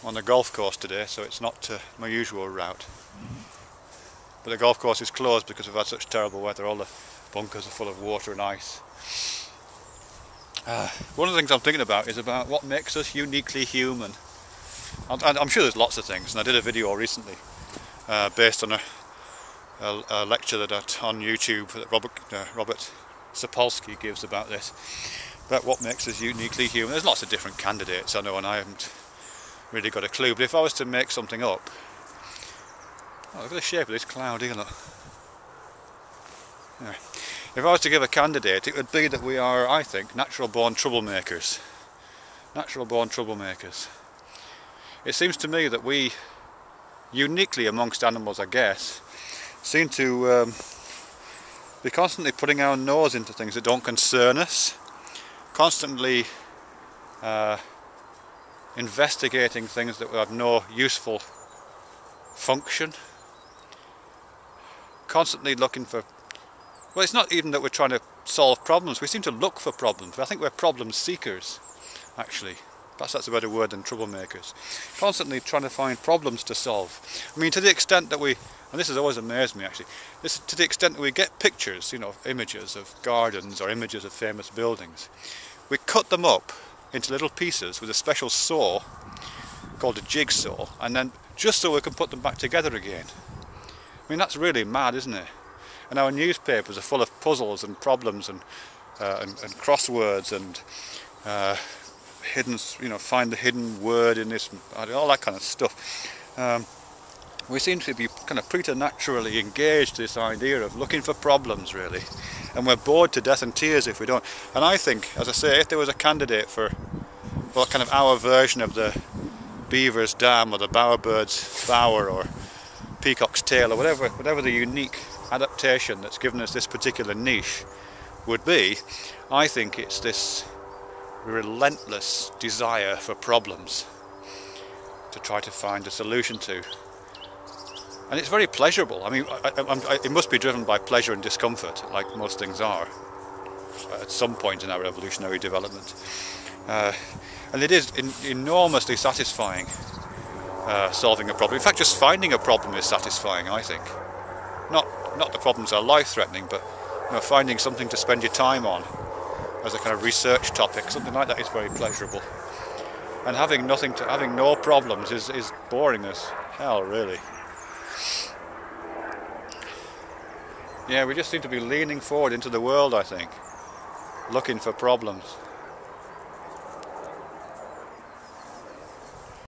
I'm on the golf course today, so it's not my usual route. But the golf course is closed because we've had such terrible weather. All the bunkers are full of water and ice. One of the things I'm thinking about is about what makes us uniquely human. I'm sure there's lots of things, and I did a video recently based on a lecture that on YouTube that Robert Sapolsky gives about this, about what makes us uniquely human. There's lots of different candidates, I know, and I haven't really got a clue, but if I was to make something up, look at the shape of this cloud here, look. Yeah. If I was to give a candidate, it would be that we are, I think, natural born troublemakers. Natural born troublemakers. It seems to me that we, uniquely amongst animals I guess, seem to be constantly putting our nose into things that don't concern us, constantly investigating things that have no useful function, constantly looking for, well, it's not even that we're trying to solve problems, we seem to look for problems. I think we're problem seekers, actually. Perhaps that's a better word than troublemakers. Constantly trying to find problems to solve. I mean, to the extent that we, and this has always amazed me actually, to the extent that we get pictures, you know, images of gardens or images of famous buildings, we cut them up into little pieces with a special saw called a jigsaw, and then just so we can put them back together again. I mean, that's really mad, isn't it? And our newspapers are full of puzzles and problems and crosswords and hidden, you know, find the hidden word in this, all that kind of stuff. We seem to be kind of preternaturally engaged to this idea of looking for problems, really, and we're bored to death and tears if we don't. And I think, as I say, if there was a candidate for, well, kind of our version of the beaver's dam or the bowerbird's bower or peacock's tail or whatever the unique adaptation that's given us this particular niche would be, I think it's this relentless desire for problems to try to find a solution to. And it's very pleasurable. I mean, it must be driven by pleasure and discomfort, like most things are, at some point in our evolutionary development. And it is enormously satisfying solving a problem. In fact, just finding a problem is satisfying, I think. Not the problems are life-threatening, but you know, finding something to spend your time on as a kind of research topic, something like that is very pleasurable. And having no problems is boring as hell, really. Yeah, we just seem to be leaning forward into the world, I think, looking for problems.